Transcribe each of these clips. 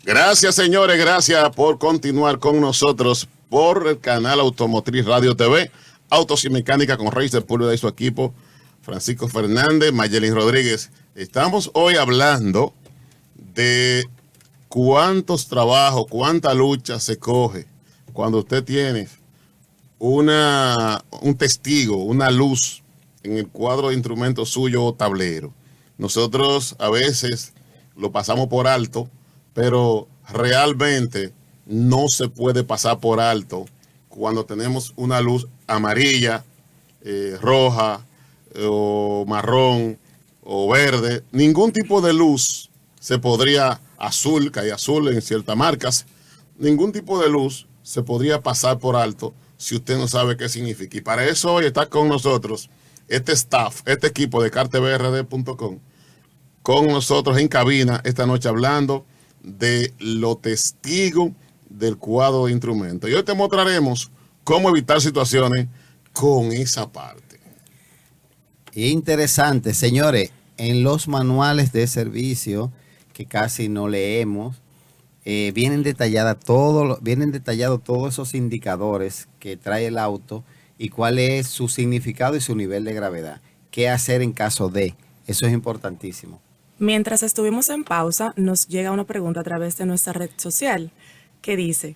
Gracias, señores, gracias por continuar con nosotros por el canal Automotriz Radio TV, Autos y Mecánica con Rey Sepúlveda y su equipo, Francisco Fernández, Mayelin Rodríguez. Estamos hoy hablando de cuántos trabajos, cuánta lucha se coge cuando usted tiene un testigo, una luz en el cuadro de instrumentos suyo o tablero. Nosotros a veces lo pasamos por alto, pero realmente no se puede pasar por alto cuando tenemos una luz amarilla, roja, o marrón, o verde. Ningún tipo de luz se podría, azul, que hay azul en ciertas marcas, ningún tipo de luz se podría pasar por alto si usted no sabe qué significa. Y para eso hoy está con nosotros este staff, este equipo de cartebrd.com, con nosotros en cabina esta noche hablando de los testigos del cuadro de instrumentos. Y hoy te mostraremos cómo evitar situaciones con esa parte. Interesante, señores. En los manuales de servicio, que casi no leemos, vienen detallados todos esos indicadores que trae el auto y cuál es su significado y su nivel de gravedad. ¿Qué hacer en caso de? Eso es importantísimo. Mientras estuvimos en pausa, nos llega una pregunta a través de nuestra red social que dice: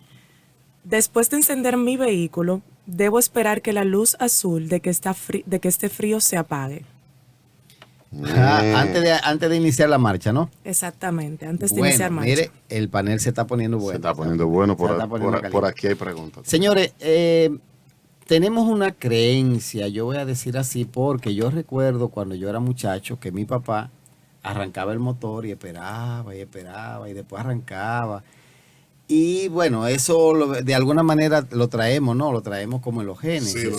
después de encender mi vehículo, ¿debo esperar que la luz azul de que esté frío se apague? Antes de iniciar la marcha, ¿no? Exactamente, antes de iniciar marcha. Mire, el panel se está poniendo bueno. Se está poniendo bueno, por aquí hay preguntas. Señores, tenemos una creencia, yo voy a decir así, porque yo recuerdo cuando yo era muchacho que mi papá arrancaba el motor y esperaba y después arrancaba. Y bueno, eso de alguna manera lo traemos, ¿no? Lo traemos como en los genes. Sí,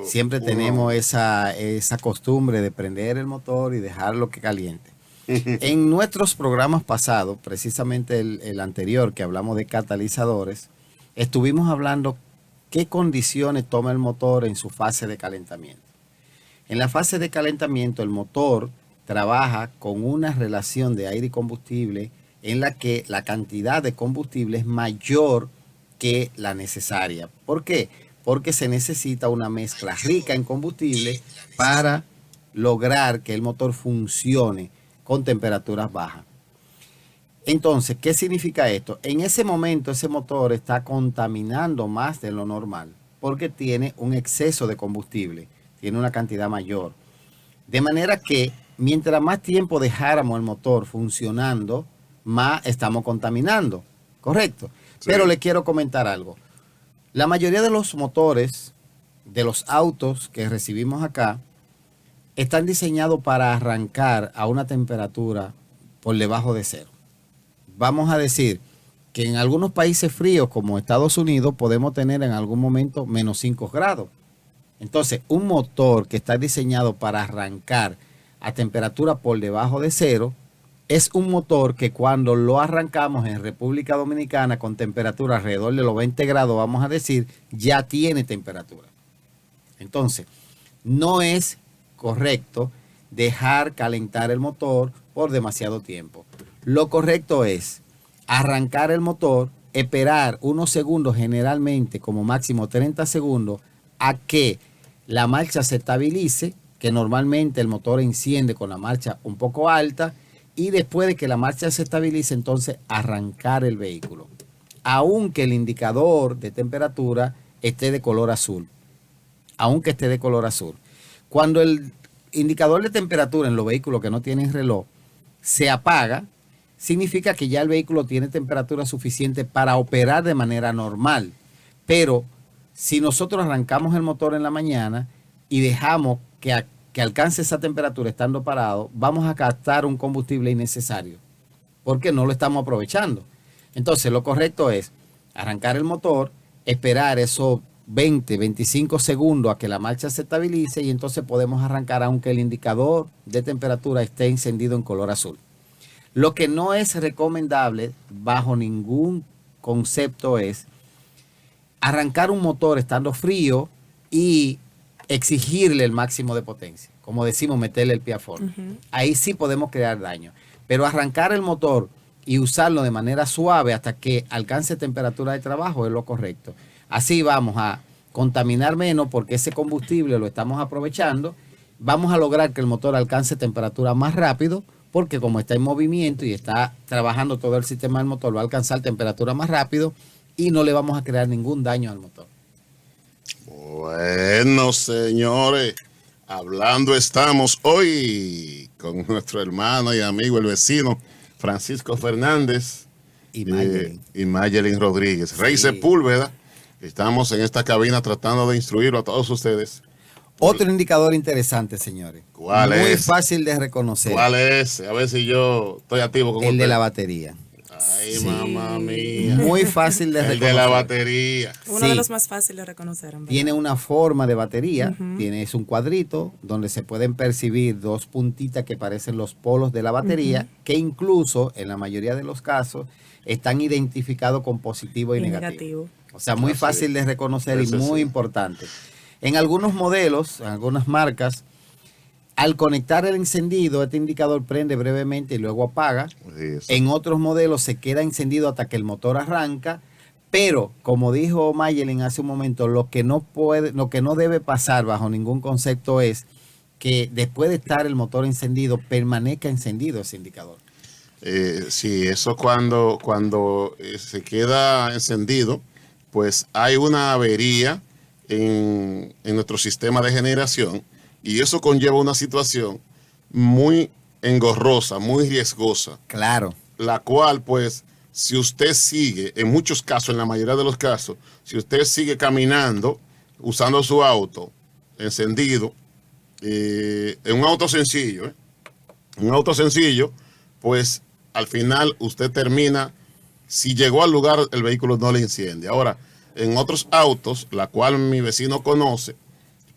siempre tenemos esa costumbre de prender el motor y dejarlo que caliente. En nuestros programas pasados, precisamente el anterior que hablamos de catalizadores, estuvimos hablando qué condiciones toma el motor en su fase de calentamiento. En la fase de calentamiento el motor trabaja con una relación de aire y combustible en la que la cantidad de combustible es mayor que la necesaria. ¿Por qué? Porque se necesita una mezcla rica en combustible para lograr que el motor funcione con temperaturas bajas. Entonces, ¿qué significa esto? En ese momento ese motor está contaminando más de lo normal porque tiene un exceso de combustible, tiene una cantidad mayor. De manera que mientras más tiempo dejáramos el motor funcionando, más estamos contaminando, ¿correcto? Sí. Pero le quiero comentar algo. La mayoría de los motores de los autos que recibimos acá están diseñados para arrancar a una temperatura por debajo de cero. Vamos a decir que en algunos países fríos como Estados Unidos podemos tener en algún momento menos 5 grados. Entonces, un motor que está diseñado para arrancar a temperatura por debajo de cero es un motor que cuando lo arrancamos en República Dominicana con temperatura alrededor de los 20 grados, vamos a decir, ya tiene temperatura. Entonces, no es correcto dejar calentar el motor por demasiado tiempo. Lo correcto es arrancar el motor, esperar unos segundos, generalmente como máximo 30 segundos, a que la marcha se estabilice, que normalmente el motor enciende con la marcha un poco alta, y después de que la marcha se estabilice, entonces arrancar el vehículo. Aunque el indicador de temperatura esté de color azul. Aunque esté de color azul. Cuando el indicador de temperatura en los vehículos que no tienen reloj se apaga, significa que ya el vehículo tiene temperatura suficiente para operar de manera normal. Pero si nosotros arrancamos el motor en la mañana y dejamos que alcance esa temperatura estando parado, vamos a gastar un combustible innecesario porque no lo estamos aprovechando. Entonces lo correcto es arrancar el motor, esperar esos 20, 25 segundos a que la marcha se estabilice y entonces podemos arrancar aunque el indicador de temperatura esté encendido en color azul. Lo que no es recomendable bajo ningún concepto es arrancar un motor estando frío y exigirle el máximo de potencia. Como decimos, meterle el pie a fondo. Ahí sí podemos crear daño. Pero arrancar el motor y usarlo de manera suave hasta que alcance temperatura de trabajo es lo correcto. Así vamos a contaminar menos porque ese combustible lo estamos aprovechando. Vamos a lograr que el motor alcance temperatura más rápido porque como está en movimiento y está trabajando todo el sistema del motor, va a alcanzar temperatura más rápido y no le vamos a crear ningún daño al motor. Bueno, señores, hablando estamos hoy con nuestro hermano y amigo, el vecino Francisco Fernández Y Mayelin. y Mayelin Rodríguez. Rey Sí. Sepúlveda, estamos en esta cabina tratando de instruirlo a todos ustedes. Otro indicador interesante, señores. ¿Cuál Muy es? fácil de reconocer. ¿Cuál es? A ver si yo estoy activo con El de usted. la batería. Ay, Sí. mamá mía. Muy fácil de El reconocer. de la batería. Uno Sí. de los más fáciles de reconocer. En verdad. Tiene una forma de batería, es un cuadrito donde se pueden percibir dos puntitas que parecen los polos de la batería, que incluso en la mayoría de los casos están identificados con positivo y negativo. O sea, muy Así fácil de reconocer y Ese muy sí. importante. En algunos modelos, en algunas marcas, al conectar el encendido, este indicador prende brevemente y luego apaga. Eso. En otros modelos se queda encendido hasta que el motor arranca, pero como dijo Mayelin hace un momento, lo que no debe pasar bajo ningún concepto es que después de estar el motor encendido, permanezca encendido ese indicador. Sí, eso cuando se queda encendido, pues hay una avería en nuestro sistema de generación y eso conlleva una situación muy engorrosa, muy riesgosa, Claro, la cual pues si usted sigue, en muchos casos, en la mayoría de los casos, si usted sigue caminando usando su auto encendido, en un auto sencillo, un auto sencillo, pues al final usted termina, si llegó al lugar, el vehículo no le enciende. Ahora, en otros autos, la cual mi vecino conoce,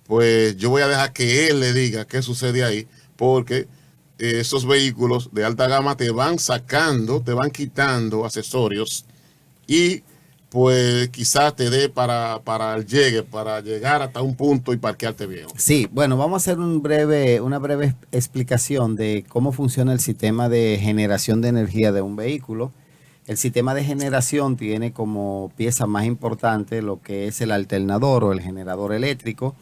pues yo voy a dejar que él le diga qué sucede ahí, porque esos vehículos de alta gama te van sacando, te van quitando accesorios y pues quizás te dé para el llegue, para llegar hasta un punto y parquearte bien. sí, bueno, vamos a hacer una breve explicación de cómo funciona el sistema de generación de energía de un vehículo. El sistema de generación tiene como pieza más importante lo que es el alternador o el generador eléctrico,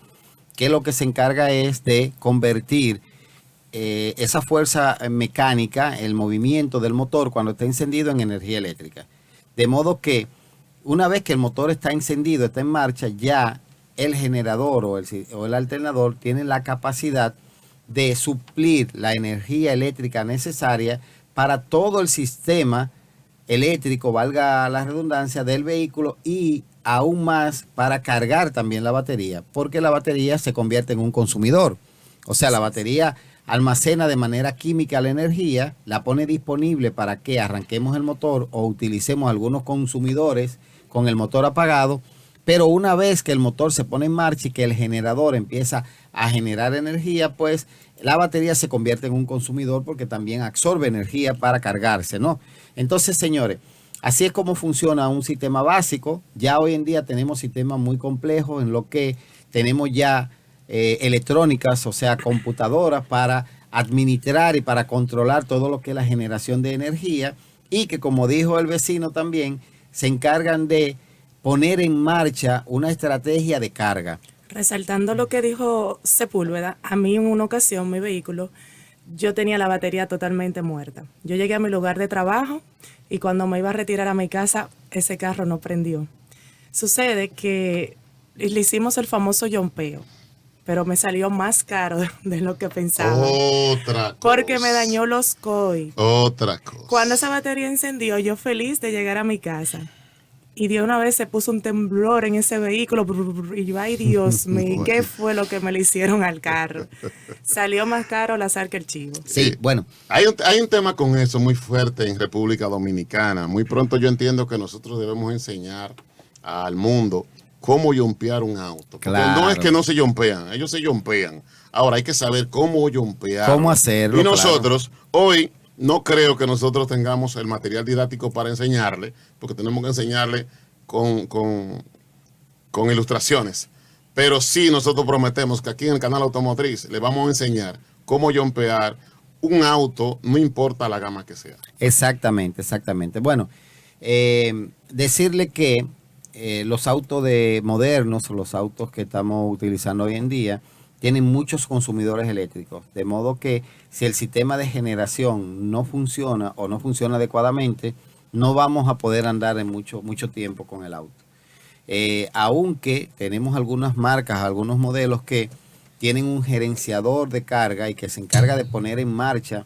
que lo que se encarga es de convertir esa fuerza mecánica, el movimiento del motor cuando está encendido en energía eléctrica. De modo que una vez que el motor está encendido, está en marcha, ya el generador o el alternador tiene la capacidad de suplir la energía eléctrica necesaria para todo el sistema eléctrico, valga la redundancia, del vehículo y aún más para cargar también la batería, porque la batería se convierte en un consumidor. O sea, la batería almacena de manera química la energía, la pone disponible para que arranquemos el motor o utilicemos algunos consumidores con el motor apagado, pero una vez que el motor se pone en marcha y que el generador empieza a generar energía, pues la batería se convierte en un consumidor porque también absorbe energía para cargarse, ¿no? Entonces, señores, así es como funciona un sistema básico. Ya hoy en día tenemos sistemas muy complejos en lo que tenemos ya electrónicas, o sea, computadoras para administrar y para controlar todo lo que es la generación de energía y que, como dijo el vecino también, se encargan de poner en marcha una estrategia de carga. Resaltando lo que dijo Sepúlveda, a mí en una ocasión mi vehículo, yo tenía la batería totalmente muerta. Yo llegué a mi lugar de trabajo y cuando me iba a retirar a mi casa, ese carro no prendió. Sucede que le hicimos el famoso yompeo, pero me salió más caro de lo que pensaba. Otra cosa. Porque me dañó los COI. Otra cosa. Cuando esa batería encendió, yo feliz de llegar a mi casa. Y de una vez se puso un temblor en ese vehículo. Y yo, ay Dios mío, ¿qué fue lo que me le hicieron al carro? Salió más caro al azar que el chivo. Sí, bueno, Hay un tema con eso muy fuerte en República Dominicana. Muy pronto yo entiendo que nosotros debemos enseñar al mundo cómo yompear un auto. Porque Claro. no es que no se yompean, ellos se yompean. Ahora hay que saber cómo yompear. Cómo hacerlo, Y nosotros hoy No creo que nosotros tengamos el material didáctico para enseñarle, porque tenemos que enseñarle con ilustraciones. Pero sí nosotros prometemos que aquí en el canal Automotriz le vamos a enseñar cómo jumpear un auto, no importa la gama que sea. Exactamente, exactamente. Bueno, decirle que los autos modernos, los autos que estamos utilizando hoy en día, tienen muchos consumidores eléctricos, de modo que si el sistema de generación no funciona o no funciona adecuadamente, no vamos a poder andar en mucho tiempo con el auto. Aunque tenemos algunas marcas, algunos modelos que tienen un gerenciador de carga y que se encarga de poner en marcha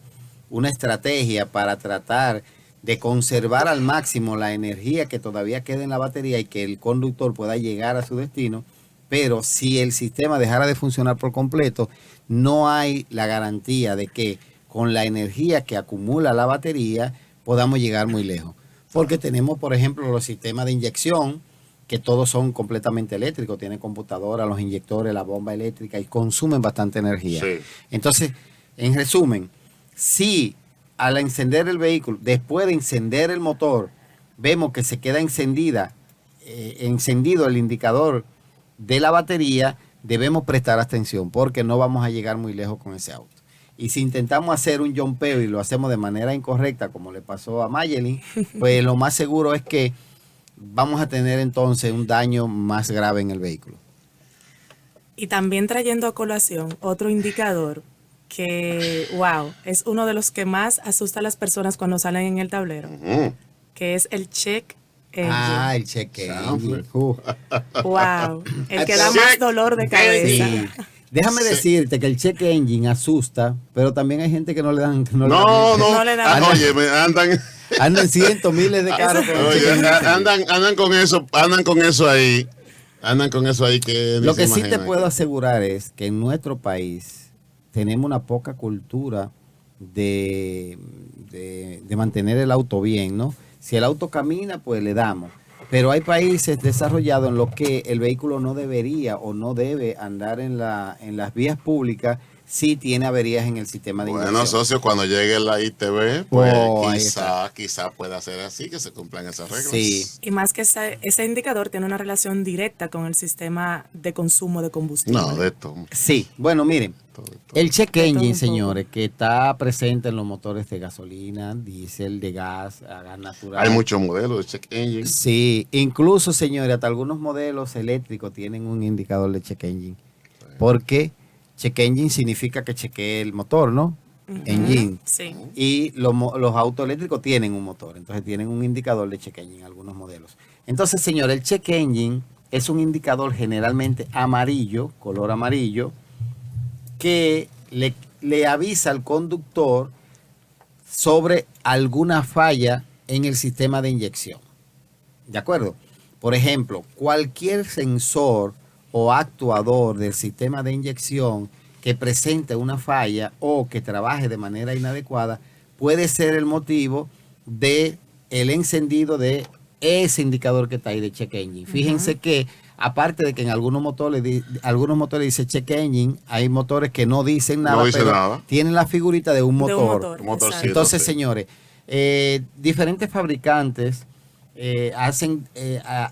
una estrategia para tratar de conservar al máximo la energía que todavía queda en la batería y que el conductor pueda llegar a su destino. Pero si el sistema dejara de funcionar por completo, no hay la garantía de que con la energía que acumula la batería podamos llegar muy lejos. Porque tenemos, por ejemplo, los sistemas de inyección, que todos son completamente eléctricos, tienen computadora, los inyectores, la bomba eléctrica y consumen bastante energía. Sí. Entonces, en resumen, si al encender el vehículo, después de encender el motor, vemos que se queda encendido el indicador de la batería, debemos prestar atención porque no vamos a llegar muy lejos con ese auto. Y si intentamos hacer un jumpeo y lo hacemos de manera incorrecta, como le pasó a Mayelin, pues lo más seguro es que vamos a tener entonces un daño más grave en el vehículo. Y también trayendo a colación otro indicador que, wow, es uno de los que más asusta a las personas cuando salen en el tablero, que es el check engine. Ah, el check engine. Wow, el que da más dolor de cabeza. Sí. Déjame decirte que el check engine asusta, pero también hay gente que no le dan. No le dan. Oye, andan cientos, miles de carros. Andan con eso ahí. Andan con eso ahí que. Lo que sí te puedo asegurar es que en nuestro país tenemos una poca cultura de mantener el auto bien, ¿no? Si el auto camina, pues le damos. Pero hay países desarrollados en los que el vehículo no debería o no debe andar en las vías públicas si tiene averías en el sistema de inyección. Bueno, socios, cuando llegue la ITV, pues quizá pueda ser así, que se cumplan esas reglas. Sí. Y más que ese indicador tiene una relación directa con el sistema de consumo de combustible. No, de esto. Sí, bueno, miren, el check engine, señores, que está presente en los motores de gasolina, diésel, de gas, a gas natural. Hay muchos modelos de check engine. Sí, incluso, señores, hasta algunos modelos eléctricos tienen un indicador de check engine. Sí. Porque check engine significa que chequee el motor, ¿no? Engine. Sí. Y los autos eléctricos tienen un motor, entonces tienen un indicador de check engine, algunos modelos. Entonces, señores, el check engine es un indicador generalmente amarillo, color amarillo, que le avisa al conductor sobre alguna falla en el sistema de inyección. ¿De acuerdo? Por ejemplo, cualquier sensor o actuador del sistema de inyección que presente una falla o que trabaje de manera inadecuada puede ser el motivo de el encendido de ese indicador que está ahí de check engine. Fíjense que aparte de que en algunos motores dice check engine, hay motores que no dicen nada, pero tienen la figurita de un motor. Entonces, señores, diferentes fabricantes hacen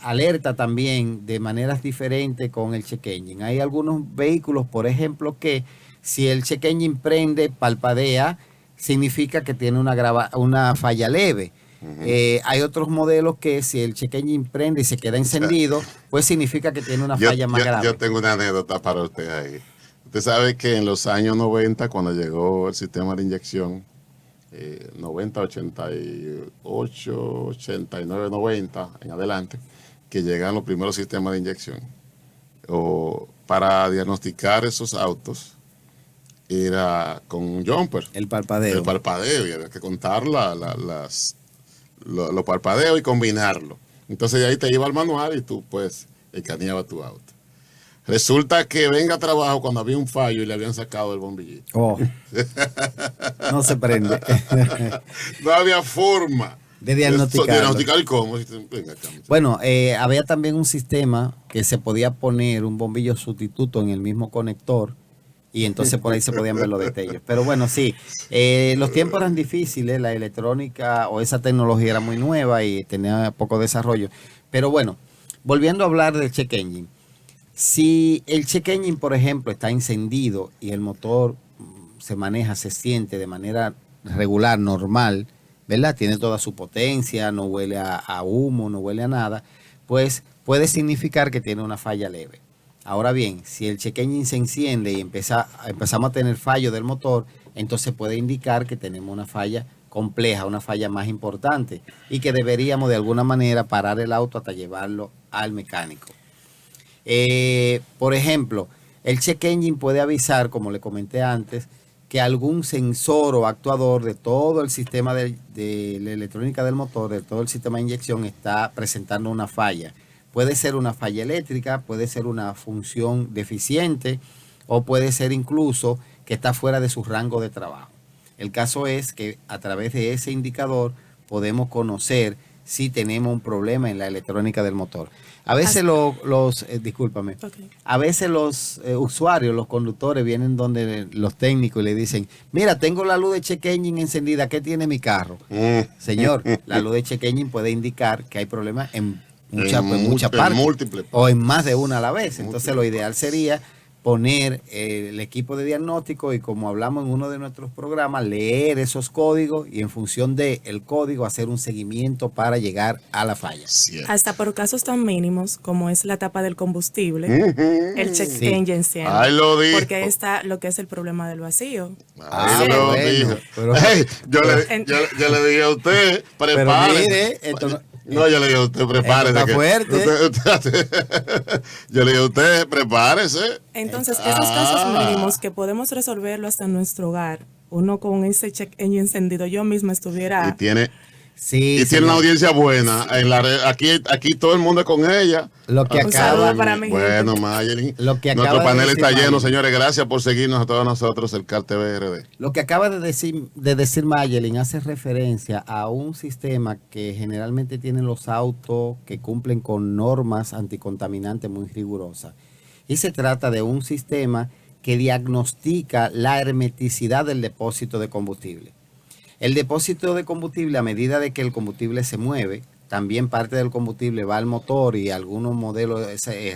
alerta también de maneras diferentes con el check engine. Hay algunos vehículos, por ejemplo, que si el check engine prende, palpadea, significa que tiene una falla leve. Hay otros modelos que si el check engine prende y se queda encendido, pues signica que tiene una falla más grave. Yo tengo una anécdota para usted ahí. Usted sabe que en los años 90, cuando llegó el sistema de inyección, 90, 88, 89, 90 en adelante, que llegan los primeros sistemas de inyección, para diagnosticar esos autos, era con un jumper. El parpadeo. El parpadeo, y había que contar los parpadeos y combinarlo. Entonces de ahí te iba al manual y tú pues escaneabas tu auto. Resulta que venga a trabajo cuando había un fallo y le habían sacado el bombillito. Oh. No se prende. No había forma de diagnosticar cómo. Bueno, había también un sistema que se podía poner un bombillo sustituto en el mismo conector y entonces por ahí se podían ver los detalles. Pero bueno, sí, los tiempos eran difíciles, la electrónica o esa tecnología era muy nueva y tenía poco desarrollo. Pero bueno, volviendo a hablar del check engine, si el check engine, por ejemplo, está encendido y el motor se maneja, se siente de manera regular, normal, ¿verdad? Tiene toda su potencia, no huele a humo, no huele a nada, pues puede significar que tiene una falla leve. Ahora bien, si el check engine se enciende y empezamos a tener fallo del motor, entonces puede indicar que tenemos una falla compleja, una falla más importante y que deberíamos de alguna manera parar el auto hasta llevarlo al mecánico. Por ejemplo, el check engine puede avisar, como le comenté antes, que algún sensor o actuador de todo el sistema de la electrónica del motor, de todo el sistema de inyección, está presentando una falla. Puede ser una falla eléctrica, puede ser una función deficiente o puede ser incluso que está fuera de su rango de trabajo. El caso es que a través de ese indicador podemos conocer si tenemos un problema en la electrónica del motor. A veces discúlpame, Okay. a veces los usuarios, los conductores vienen donde los técnicos y le dicen, mira, tengo la luz de check engine encendida, ¿qué tiene mi carro? Señor, la luz de check engine puede indicar que hay problemas en muchas partes múltiples o en más de una a la vez. Entonces lo ideal sería poner el equipo de diagnóstico y, como hablamos en uno de nuestros programas, leer esos códigos y en función del código hacer un seguimiento para llegar a la falla. Hasta por casos tan mínimos como es la tapa del combustible, el check Sí. engine enciende. Ahí lo dijo. Porque ahí está lo que es el problema del vacío. Ahí lo bueno, dijo. pero- Hey, yo le dije a usted, Pero prepárese. mire, esto no- No, yo le dije a usted, prepárese. está fuerte. Yo le dije a usted, prepárese. Entonces, esos casos mínimos que podemos resolverlo hasta en nuestro hogar, uno con ese check engine encendido, yo misma estuviera... Y tiene Sí, una señor. audiencia buena. En la red, aquí todo el mundo es con ella. Lo que Un saludo acaba, para mi Bueno, gente. Mayelin. Lo que Nuestro acaba de panel decir está lleno, Mayelin. señores. Gracias por seguirnos a todos nosotros, el CAR TV RD. Lo que acaba de decir Mayelin hace referencia a un sistema que generalmente tienen los autos que cumplen con normas anticontaminantes muy rigurosas. Y se trata de un sistema que diagnostica la hermeticidad del depósito de combustible. El depósito de combustible, a medida de que el combustible se mueve, también parte del combustible va al motor y algunos modelos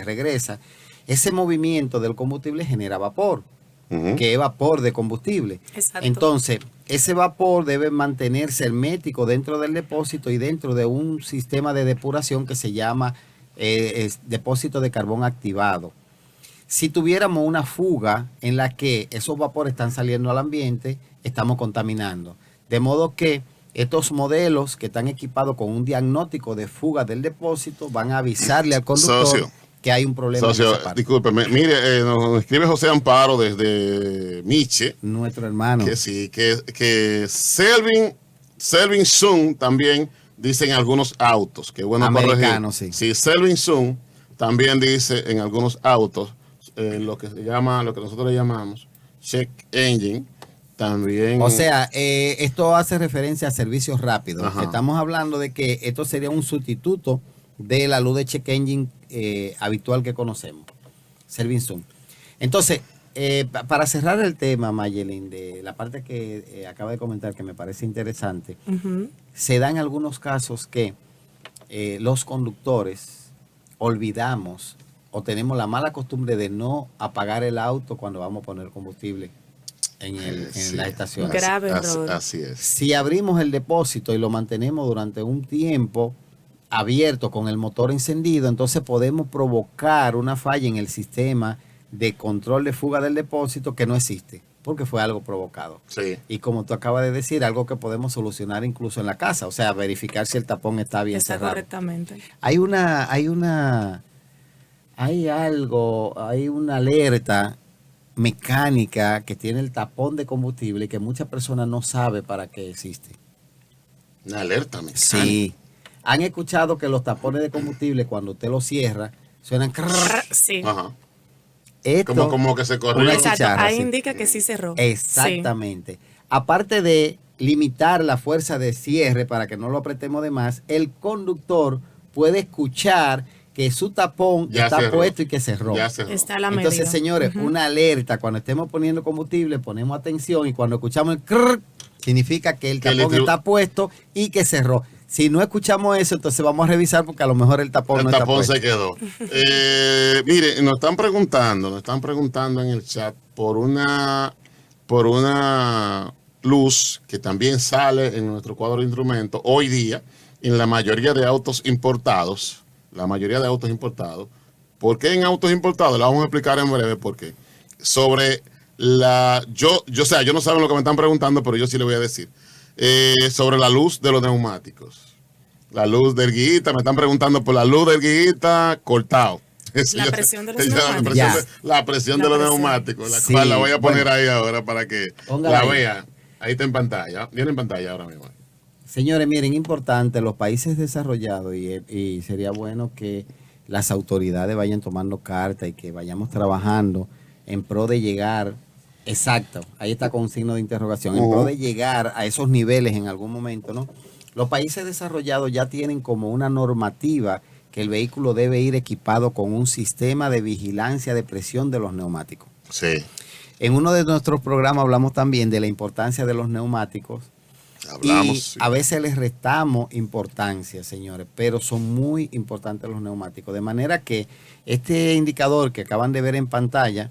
regresa. Ese movimiento del combustible genera vapor, que es vapor de combustible. Exacto. Entonces, ese vapor debe mantenerse hermético dentro del depósito y dentro de un sistema de depuración que se llama depósito de carbón activado. Si tuviéramos una fuga en la que esos vapores están saliendo al ambiente, estamos contaminando. De modo que estos modelos que están equipados con un diagnóstico de fuga del depósito van a avisarle al conductor Socio. que hay un problema en Socio, esa parte. discúlpeme. Mire, nos escribe José Amparo desde Miche. Nuestro hermano. Que sí, que Selvin Sun también dice en algunos autos. Que bueno Americano, corregir. sí. Sí, Selvin Sun también dice en algunos autos lo que nosotros le llamamos check engine. También. O sea, esto hace referencia a servicios rápidos. Ajá. Estamos hablando de que esto sería un sustituto de la luz de check engine habitual que conocemos, Serving Zoom. Entonces, para cerrar el tema, Mayelin, de la parte que acaba de comentar, que me parece interesante, Ujú. se dan algunos casos que los conductores olvidamos o tenemos la mala costumbre de no apagar el auto cuando vamos a poner combustible en la estación. Grave error. Así es. Si abrimos el depósito y lo mantenemos durante un tiempo abierto con el motor encendido, entonces podemos provocar una falla en el sistema de control de fuga del depósito que no existe, porque fue algo provocado. Sí. Y como tú acabas de decir, algo que podemos solucionar incluso en la casa, o sea, verificar si el tapón está bien Está cerrado. correctamente. Hay una alerta mecánica que tiene el tapón de combustible que muchas personas no saben para qué existe. Una alerta, me Sí. Han escuchado que los tapones de combustible, cuando usted los cierra, suenan crrr. Sí. Ajá. Esto, Como que se corrió. una Exacto. chicharra, Ahí sí. indica que sí cerró. Exactamente. Aparte de limitar la fuerza de cierre para que no lo apretemos de más, el conductor puede escuchar que su tapón Ya está cerró. puesto y que cerró. Ya cerró. Está la Entonces, medida. señores, Ujú. una alerta, cuando estemos poniendo combustible, ponemos atención y cuando escuchamos el crrr, significa que el Que el tapón distribu- está puesto y que cerró. Si no escuchamos eso, entonces vamos a revisar porque a lo mejor el tapón El no está tapón puesto. se quedó. Mire, nos están preguntando en el chat por una luz que también sale en nuestro cuadro de instrumentos hoy día en la mayoría de autos importados. ¿Por qué en autos importados? La vamos a explicar en breve por qué. Sobre yo no saben lo que me están preguntando, pero yo sí le voy a decir. Sobre la luz de los neumáticos. La luz del guita, me están preguntando por la luz del guita cortado. La presión de los La neumáticos. presión Ya. La presión La de los presión. neumáticos, la Sí, cual la voy a poner bueno. ahí ahora para que Póngala la ahí. vea. Ahí está en pantalla. Viene en pantalla ahora mismo. Señores, miren, importante, los países desarrollados y sería bueno que las autoridades vayan tomando carta y que vayamos trabajando en pro de llegar, exacto, ahí está con un signo de interrogación, en pro de llegar a esos niveles en algún momento, ¿no? Los países desarrollados ya tienen como una normativa que el vehículo debe ir equipado con un sistema de vigilancia de presión de los neumáticos. Sí. En uno de nuestros programas hablamos también de la importancia de los neumáticos. Hablamos. Y sí. a veces les restamos importancia, señores, pero son muy importantes los neumáticos. De manera que este indicador que acaban de ver en pantalla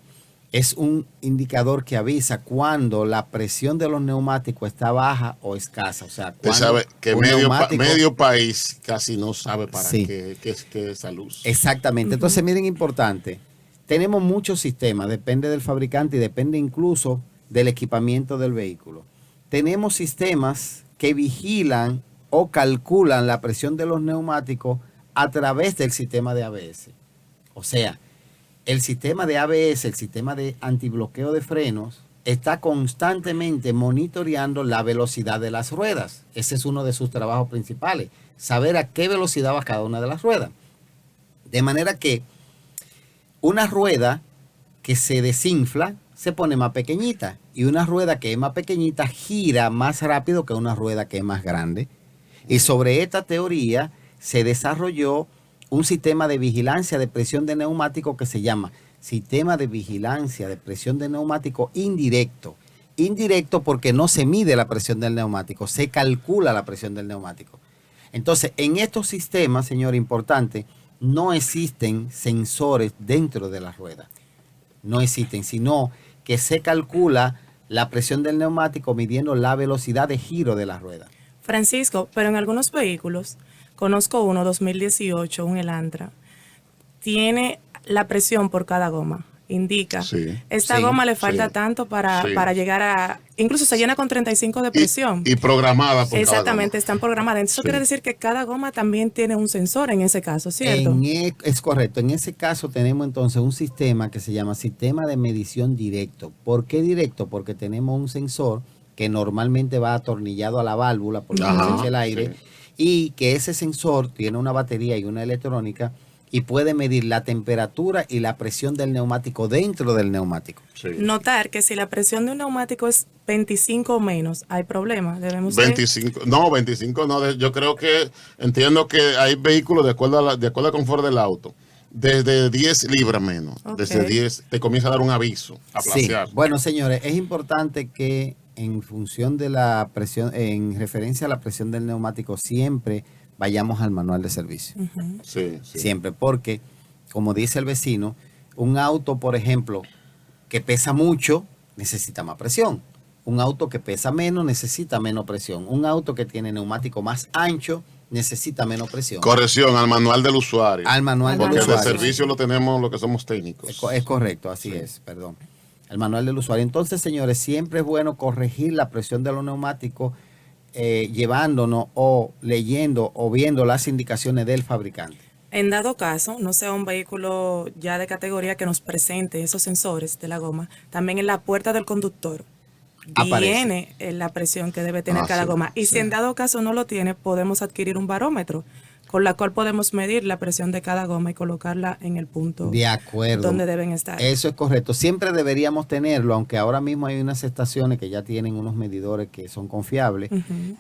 es un indicador que avisa cuando la presión de los neumáticos está baja o escasa. O sea, Usted cuando sabe que un neumático- medio país casi no sabe para Sí. qué es esa luz. Exactamente. Entonces, miren, importante. Tenemos muchos sistemas, depende del fabricante y depende incluso del equipamiento del vehículo. Tenemos sistemas que vigilan o calculan la presión de los neumáticos a través del sistema de ABS. O sea, el sistema de ABS, el sistema de antibloqueo de frenos, está constantemente monitoreando la velocidad de las ruedas. Ese es uno de sus trabajos principales, saber a qué velocidad va cada una de las ruedas. De manera que una rueda que se desinfla se pone más pequeñita y una rueda que es más pequeñita gira más rápido que una rueda que es más grande. Y sobre esta teoría se desarrolló un sistema de vigilancia de presión de neumático que se llama Sistema de Vigilancia de Presión de Neumático Indirecto. Indirecto porque no se mide la presión del neumático, se calcula la presión del neumático. Entonces, en estos sistemas, señor, importante, no existen sensores dentro de la rueda. No existen, sino que se calcula la presión del neumático midiendo la velocidad de giro de la rueda. Francisco, pero en algunos vehículos, conozco uno 2018, un Elantra, tiene la presión por cada goma. Indica, Sí. esta Sí, goma le falta sí, tanto sí. para llegar a... Incluso se llena con 35 de presión. Y programada por cada Exactamente, goma. están programadas. Eso Sí. quiere decir que cada goma también tiene un sensor en ese caso, ¿cierto? Es correcto. En ese caso tenemos entonces un sistema que se llama sistema de medición directo. ¿Por qué directo? Porque tenemos un sensor que normalmente va atornillado a la válvula por la Ajá, presencia del aire sí. y que ese sensor tiene una batería y una electrónica y puede medir la temperatura y la presión del neumático dentro del neumático. Sí. Notar que si la presión de un neumático es 25 o menos, hay problema. Debemos de- 25 no, yo creo que entiendo que hay vehículos de acuerdo al confort del auto. Desde 10 libras menos, Ok. desde 10 te comienza a dar un aviso, a Sí. placear. Bueno, señores, es importante que en función de la presión, en referencia a la presión del neumático, siempre vayamos al manual de servicio. Sí, sí. Siempre, porque, como dice el vecino, un auto, por ejemplo, que pesa mucho, necesita más presión. Un auto que pesa menos, necesita menos presión. Un auto que tiene neumático más ancho, necesita menos presión. Corrección al manual del usuario. Al manual del Porque de usuario. servicio lo tenemos lo que somos técnicos. Es correcto, así es, perdón. El manual del usuario. Entonces, señores, siempre es bueno corregir la presión de los neumáticos llevándonos o leyendo o viendo las indicaciones del fabricante. En dado caso, no sea un vehículo ya de categoría que nos presente esos sensores de la goma, también en la puerta del conductor Aparece. viene la presión que debe tener cada sí, goma. Y sí. si en dado caso no lo tiene, podemos adquirir un barómetro con la cual podemos medir la presión de cada goma y colocarla en el punto De acuerdo. donde deben estar. Eso es correcto. Siempre deberíamos tenerlo, aunque ahora mismo hay unas estaciones que ya tienen unos medidores que son confiables,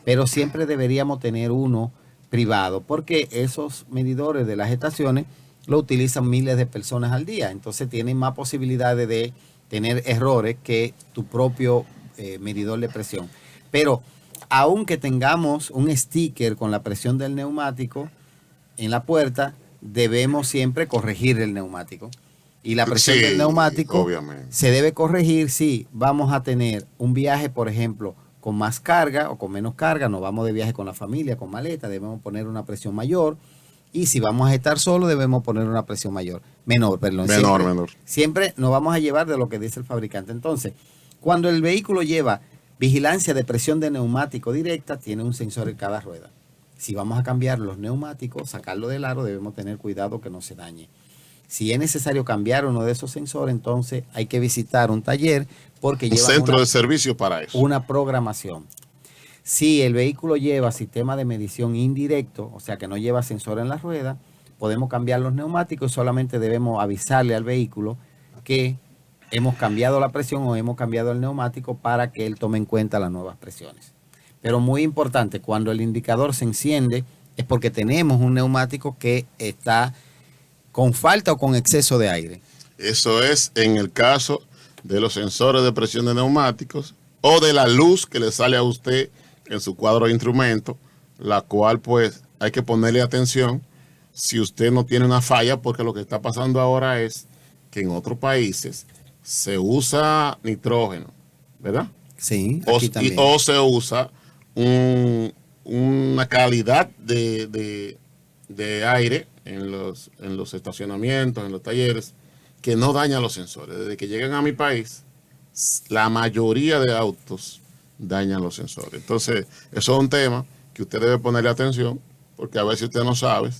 pero siempre deberíamos tener uno privado, porque esos medidores de las estaciones lo utilizan miles de personas al día. Entonces tienen más posibilidades de tener errores que tu propio medidor de presión. Pero aunque tengamos un sticker con la presión del neumático en la puerta, debemos siempre corregir el neumático. Y la presión Sí, del neumático obviamente. se debe corregir si vamos a tener un viaje, por ejemplo, con más carga o con menos carga. Nos vamos de viaje con la familia, con maleta, debemos poner una presión mayor. Y si vamos a estar solos, debemos poner una presión menor, perdón. Menor. Siempre nos vamos a llevar de lo que dice el fabricante. Entonces, cuando el vehículo lleva vigilancia de presión de neumático directa, tiene un sensor en cada rueda. Si vamos a cambiar los neumáticos, sacarlo del aro, debemos tener cuidado que no se dañe. Si es necesario cambiar uno de esos sensores, entonces hay que visitar un taller porque Un lleva centro de servicio para eso. una programación. Si el vehículo lleva sistema de medición indirecto, o sea que no lleva sensor en la rueda, podemos cambiar los neumáticos y solamente debemos avisarle al vehículo que hemos cambiado la presión o hemos cambiado el neumático para que él tome en cuenta las nuevas presiones. Pero muy importante, cuando el indicador se enciende es porque tenemos un neumático que está con falta o con exceso de aire. Eso es en el caso de los sensores de presión de neumáticos o de la luz que le sale a usted en su cuadro de instrumentos, la cual pues hay que ponerle atención si usted no tiene una falla, porque lo que está pasando ahora es que en otros países se usa nitrógeno, ¿verdad? Sí, O, aquí también. o se usa una calidad de aire en los estacionamientos, en los talleres, que no daña los sensores. Desde que llegan a mi país, la mayoría de autos dañan los sensores. Entonces, eso es un tema que usted debe ponerle atención, porque a veces usted no sabe,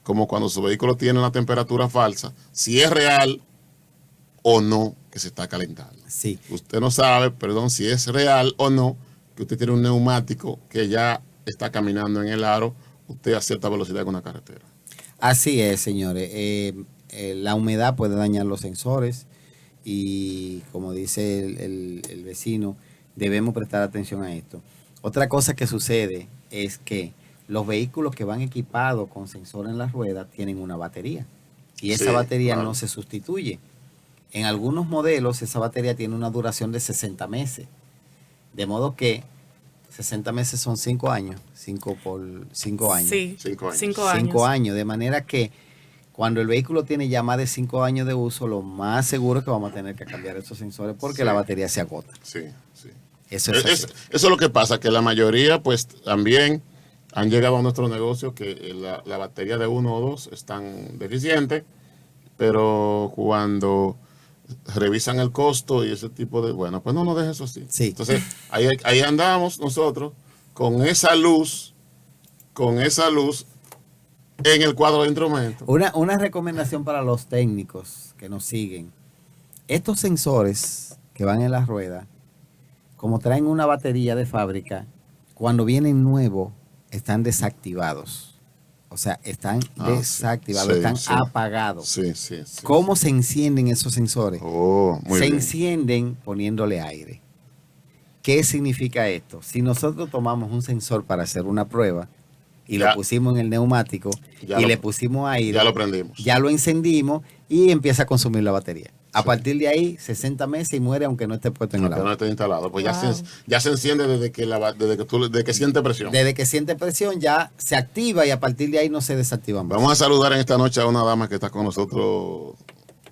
como cuando su vehículo tiene una temperatura falsa, si es real o no que se está calentando. Sí. Usted no sabe, perdón, si es real o no que usted tiene un neumático que ya está caminando en el aro, usted a cierta velocidad con una carretera. Así es, señores. La humedad puede dañar los sensores y, como dice el vecino, debemos prestar atención a esto. Otra cosa que sucede es que los vehículos que van equipados con sensor en las ruedas tienen una batería y esa Sí, batería claro. no se sustituye. En algunos modelos esa batería tiene una duración de 60 meses, de modo que 60 meses son 5 años, 5 por 5 años. Sí, 5 años. 5 años. 5 años, de manera que cuando el vehículo tiene ya más de 5 años de uso, lo más seguro es que vamos a tener que cambiar esos sensores porque Sí. la batería se agota. Sí, sí. Eso es así. Eso es lo que pasa, que la mayoría pues también han llegado a nuestro negocio que la batería de 1 o 2 están deficientes, pero cuando revisan el costo y ese tipo de, bueno, pues no nos deje eso así. Sí. Entonces, ahí andamos nosotros con esa luz en el cuadro de instrumentos. Una recomendación para los técnicos que nos siguen. Estos sensores que van en la rueda, como traen una batería de fábrica, cuando vienen nuevos, están desactivados. O sea, están desactivados, sí, están sí. apagados. Sí, sí, sí. ¿Cómo se encienden esos sensores? Oh, muy Se bien. encienden poniéndole aire. ¿Qué significa esto? Si nosotros tomamos un sensor para hacer una prueba y Ya. lo pusimos en el neumático Ya y lo- le pusimos aire, Ya lo prendimos. ya lo encendimos y empieza a consumir la batería. A Sí. partir de ahí, 60 meses y muere aunque no esté puesto en el Aunque no agua. esté instalado, pues Wow. ya se enciende desde que siente presión. Desde que siente presión ya se activa y a partir de ahí no se desactiva más. Vamos a saludar en esta noche a una dama que está con nosotros,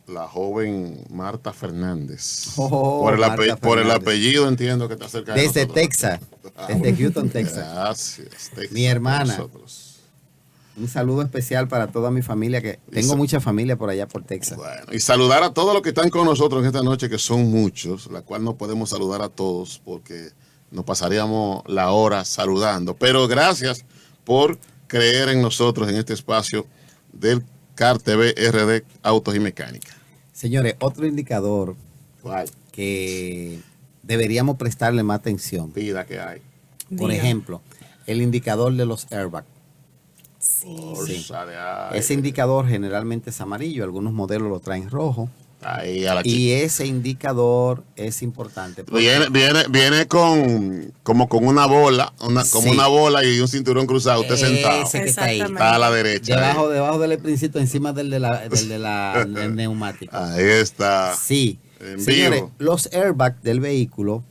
la joven Marta Fernández. Oh, por Marta por el Fernández. apellido entiendo que está cerca de Desde nosotros. Texas, desde Houston, Texas. Gracias. Texas, Mi hermana. con nosotros. Un saludo especial para toda mi familia, que tengo mucha familia por allá por Texas. Bueno, y saludar a todos los que están con nosotros en esta noche, que son muchos, la cual no podemos saludar a todos porque nos pasaríamos la hora saludando. Pero gracias por creer en nosotros en este espacio del CAR TV RD Autos y Mecánica. Señores, otro indicador ¿Cuál? que deberíamos prestarle más atención. Vida que hay. Por Diga. ejemplo, el indicador de los airbags. Sí. Bolsa de aire. Ese indicador generalmente es amarillo, algunos modelos lo traen rojo. Ahí a la chica. Y ese indicador es importante. Viene como con una bola, como Sí. una bola y un cinturón cruzado, usted sentado. Ese que está ahí. Exactamente. Está a la derecha. Debajo del principio, encima del neumático. Ahí está. Sí. En Señores, vivo. los airbags del vehículo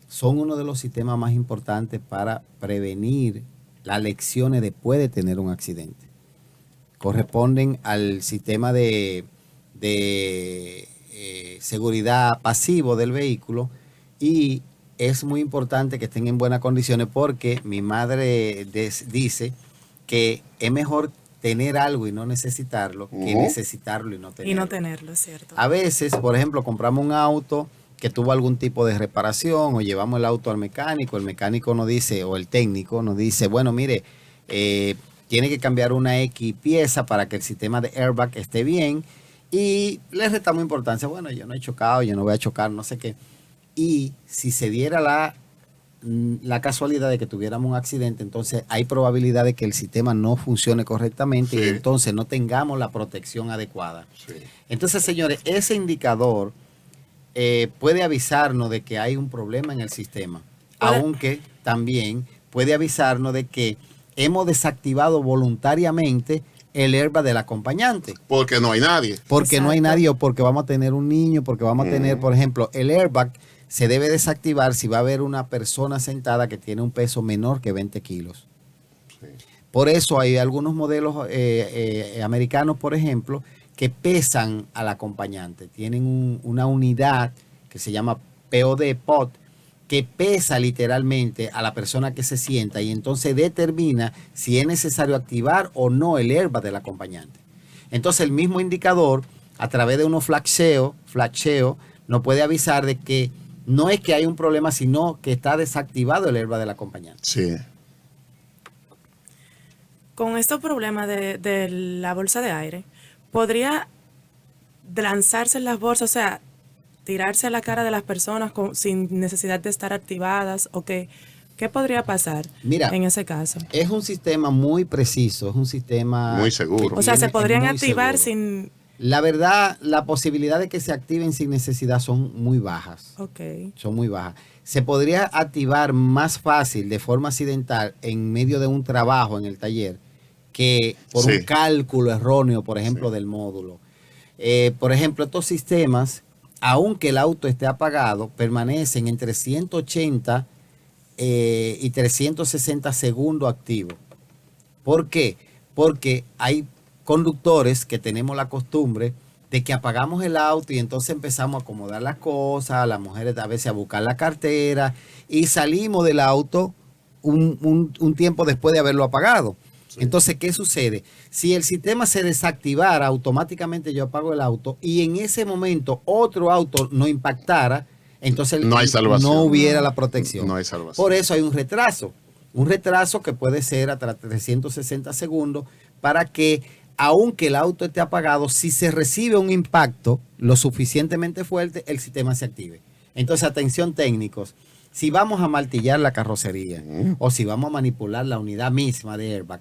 son uno de los sistemas más importantes para prevenir las lesiones después de tener un accidente. Corresponden al sistema de seguridad pasivo del vehículo y es muy importante que estén en buenas condiciones porque mi madre dice que es mejor tener algo y no necesitarlo que necesitarlo y no tenerlo. Y no tenerlo, es cierto. A veces, por ejemplo, compramos un auto que tuvo algún tipo de reparación o llevamos el auto al mecánico, el mecánico nos dice, o el técnico nos dice, bueno, mire, tiene que cambiar una X pieza para que el sistema de airbag esté bien y le restamos importancia, bueno, yo no he chocado, yo no voy a chocar, no sé qué. Y si se diera la casualidad de que tuviéramos un accidente, entonces hay probabilidad de que el sistema no funcione correctamente Sí. y entonces no tengamos la protección adecuada. Sí. Entonces, señores, ese indicador puede avisarnos de que hay un problema en el sistema, Puede- aunque también puede avisarnos de que hemos desactivado voluntariamente el airbag del acompañante. Porque no hay nadie. Porque no hay Exacto. nadie o porque vamos a tener un niño, porque vamos a tener, por ejemplo, el airbag se debe desactivar si va a haber una persona sentada que tiene un peso menor que 20 kilos. Sí. Por eso hay algunos modelos americanos, por ejemplo, que pesan al acompañante. Tienen una unidad que se llama POD, que pesa literalmente a la persona que se sienta y entonces determina si es necesario activar o no el airbag del acompañante. Entonces el mismo indicador, a través de unos flasheo, nos puede avisar de que no es que hay un problema, sino que está desactivado el airbag del acompañante. Sí. Con estos problemas de la bolsa de aire, ¿podría lanzarse en las bolsas, o sea, tirarse a la cara de las personas sin necesidad de estar activadas? ¿O qué podría pasar Mira, en ese caso? Es un sistema muy preciso, es un sistema Muy seguro. que O sea, tiene- se es podrían muy activar seguro. sin... La verdad, la posibilidad de que se activen sin necesidad son muy bajas. Ok. Son muy bajas. Se podría activar más fácil de forma accidental en medio de un trabajo en el taller que por Sí. un cálculo erróneo, por ejemplo, Sí. del módulo. Por ejemplo, estos sistemas, aunque el auto esté apagado, permanecen entre 180 y 360 segundos activos. ¿Por qué? Porque hay conductores que tenemos la costumbre de que apagamos el auto y entonces empezamos a acomodar las cosas, las mujeres a veces a buscar la cartera y salimos del auto un tiempo después de haberlo apagado. Sí. Entonces, ¿qué sucede? Si el sistema se desactivara, automáticamente yo apago el auto y en ese momento otro auto no impactara, entonces No hay salvación. no hubiera la protección. No hay salvación. Por eso hay un retraso. Un retraso que puede ser hasta 360 segundos para que, aunque el auto esté apagado, si se recibe un impacto lo suficientemente fuerte, el sistema se active. Entonces, atención técnicos, si vamos a martillar la carrocería o si vamos a manipular la unidad misma de airbag,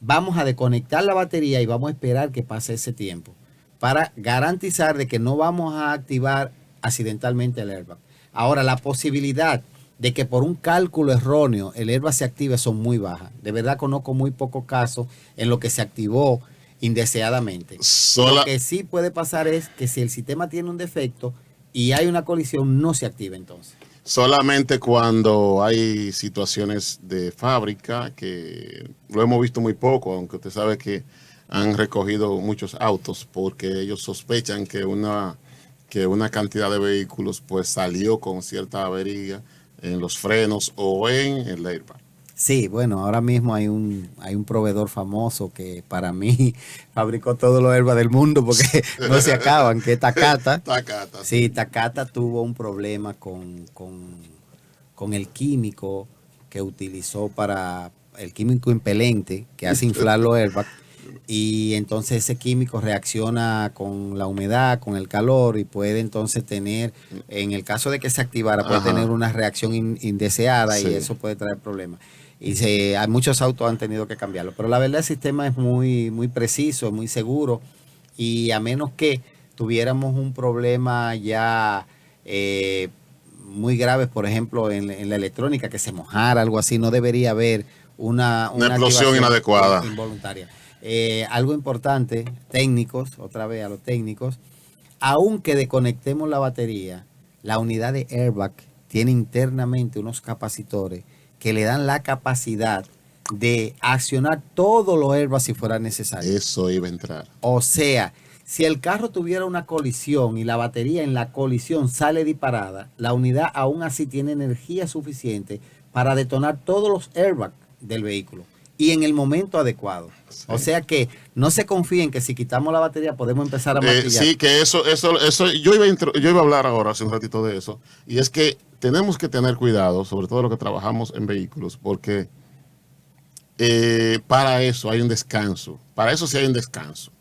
vamos a desconectar la batería y vamos a esperar que pase ese tiempo para garantizar de que no vamos a activar accidentalmente el airbag. Ahora, la posibilidad de que por un cálculo erróneo el airbag se active son muy bajas. De verdad conozco muy pocos casos en lo que se activó indeseadamente. Lo que sí puede pasar es que si el sistema tiene un defecto y hay una colisión, no se activa entonces. Solamente cuando hay situaciones de fábrica, que lo hemos visto muy poco, aunque usted sabe que han recogido muchos autos porque ellos sospechan que una cantidad de vehículos pues salió con cierta avería en los frenos o en el airbag. Sí, bueno, ahora mismo hay un proveedor famoso que para mí fabricó todos los airbags del mundo porque no se acaban, que es Takata. Takata. Sí, Takata tuvo un problema con el químico que utilizó para el químico impelente que hace inflar los airbags. Y entonces ese químico reacciona con la humedad, con el calor y puede entonces tener, en el caso de que se activara, puede Ajá. tener una reacción indeseada Sí. y eso puede traer problemas. Y hay muchos autos han tenido que cambiarlo. Pero la verdad el sistema es muy, muy preciso, muy seguro y a menos que tuviéramos un problema ya muy grave, por ejemplo, en la electrónica, que se mojara, algo así, no debería haber una explosión activación inadecuada. involuntaria. Algo importante, técnicos, otra vez a los técnicos, aunque desconectemos la batería, la unidad de airbag tiene internamente unos capacitores que le dan la capacidad de accionar todos los airbags si fuera necesario. Eso iba a entrar. O sea, si el carro tuviera una colisión y la batería en la colisión sale disparada, la unidad aún así tiene energía suficiente para detonar todos los airbags del vehículo y en el momento adecuado. Sí. O sea que no se confíen que si quitamos la batería podemos empezar a martillar. Sí, que eso yo iba a hablar ahora hace un ratito de eso, y es que tenemos que tener cuidado, sobre todo los que trabajamos en vehículos, porque para eso hay un descanso, para eso sí hay un descanso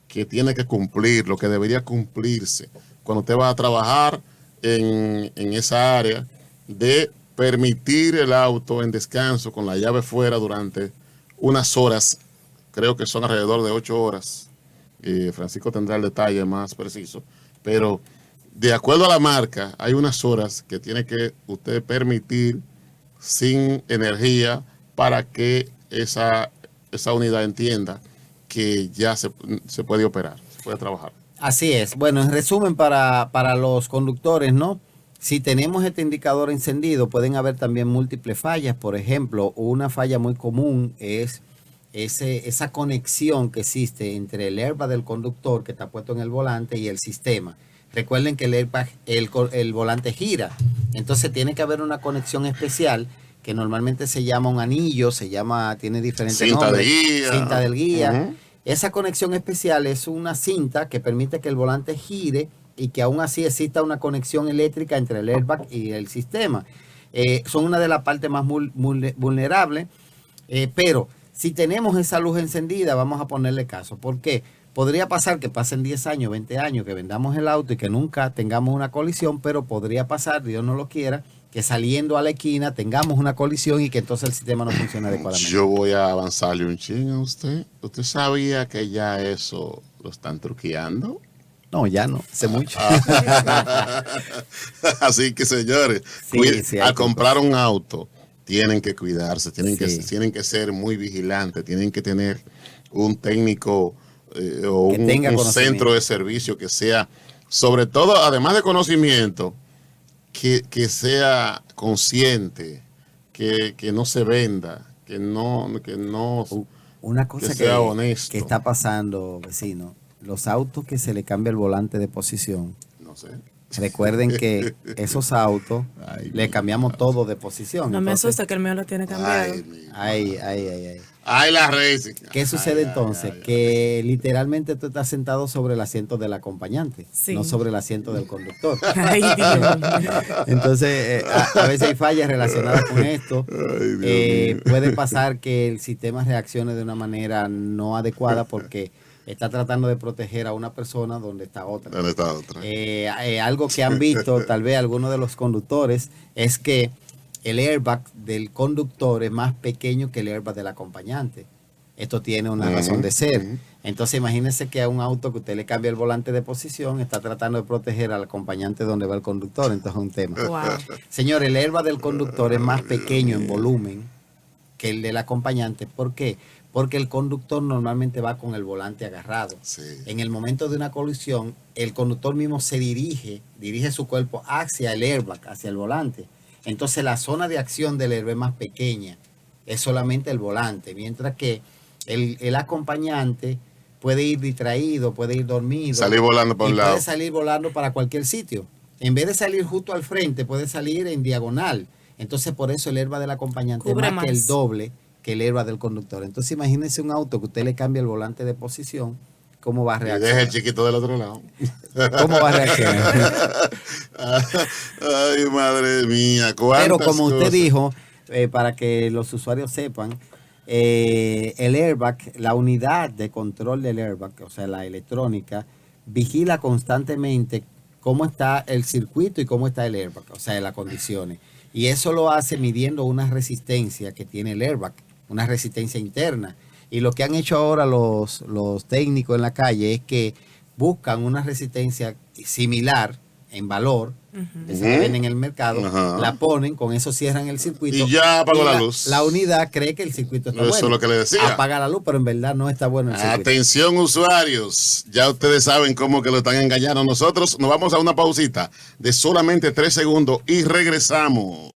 que tiene que cumplir, lo que debería cumplirse cuando usted va a trabajar en esa área de permitir el auto en descanso con la llave fuera durante unas horas, creo que son alrededor de 8 horas. Francisco tendrá el detalle más preciso, pero de acuerdo a la marca, hay unas horas que tiene que usted permitir sin energía para que esa unidad entienda que ya se puede operar, se puede trabajar. Así es. Bueno, en resumen, para los conductores, ¿no? Si tenemos este indicador encendido, pueden haber también múltiples fallas. Por ejemplo, una falla muy común es esa conexión que existe entre el airbag del conductor que está puesto en el volante y el sistema. Recuerden que el airbag, el volante gira. Entonces tiene que haber una conexión especial que normalmente se llama un anillo, tiene diferentes nombres. Cinta del guía. Uh-huh. Esa conexión especial es una cinta que permite que el volante gire y que aún así exista una conexión eléctrica entre el airbag y el sistema. Son una de las partes más vulnerables, pero si tenemos esa luz encendida, vamos a ponerle caso. ¿Por qué? Podría pasar que pasen 10 años, 20 años, que vendamos el auto y que nunca tengamos una colisión, pero podría pasar, Dios no lo quiera, que saliendo a la esquina tengamos una colisión y que entonces el sistema no funcione adecuadamente. Yo voy a avanzarle un ching a usted. ¿Usted sabía que ya eso lo están truqueando? No, ya no, hace mucho. Así que, señores, al comprar un auto, tienen que cuidarse, tienen que ser muy vigilantes, tienen que tener un técnico o un centro de servicio que sea, sobre todo, además de conocimiento, que sea consciente, que no se venda, que no una cosa que sea honesto. Que está pasando, vecino, los autos que se le cambia el volante de posición. No sé. Recuerden que esos autos le cambiamos todo de posición. No me asusta que el mío lo tiene cambiado. Ay, la racing. ¿Qué sucede entonces? Que literalmente tú estás sentado sobre el asiento del acompañante, no sobre el asiento del conductor. Ay, Dios. Entonces, a veces hay fallas relacionadas con esto. Puede pasar que el sistema reaccione de una manera no adecuada porque está tratando de proteger a una persona donde está otra. Algo que han visto tal vez algunos de los conductores es que el airbag del conductor es más pequeño que el airbag del acompañante. Esto tiene una razón de ser. Entonces imagínense que a un auto que usted le cambia el volante de posición está tratando de proteger al acompañante donde va el conductor. Entonces es un tema. Wow. Señor, el airbag del conductor es más pequeño en volumen que el del acompañante. ¿Por qué? Porque el conductor normalmente va con el volante agarrado. Sí. En el momento de una colisión, el conductor mismo se dirige su cuerpo hacia el airbag, hacia el volante. Entonces la zona de acción del airbag es más pequeña, es solamente el volante, mientras que el acompañante puede ir distraído, puede ir dormido. Salir volando para un lado. Puede salir volando para cualquier sitio. En vez de salir justo al frente, puede salir en diagonal. Entonces por eso el airbag del acompañante es más que el doble que el airbag del conductor. Entonces imagínense un auto que usted le cambia el volante de posición, ¿cómo va a reaccionar? Y deja el chiquito del otro lado. ¿Cómo va a reaccionar? Ay, madre mía. Pero como usted dijo, para que los usuarios sepan, el airbag, la unidad de control del airbag, o sea, la electrónica, vigila constantemente cómo está el circuito y cómo está el airbag, o sea, las condiciones. Y eso lo hace midiendo una resistencia que tiene el airbag, una resistencia interna. Y lo que han hecho ahora los técnicos en la calle es que buscan una resistencia similar en valor, que se vende en el mercado, Ajá. la ponen, con eso cierran el circuito. Y ya apagó la luz. La unidad cree que el circuito está Eso bueno. es lo que le decía. Apaga la luz, pero en verdad no está bueno el circuito. Atención, usuarios. Ya ustedes saben cómo que lo están engañando. Nosotros nos vamos a una pausita de solamente 3 segundos y regresamos.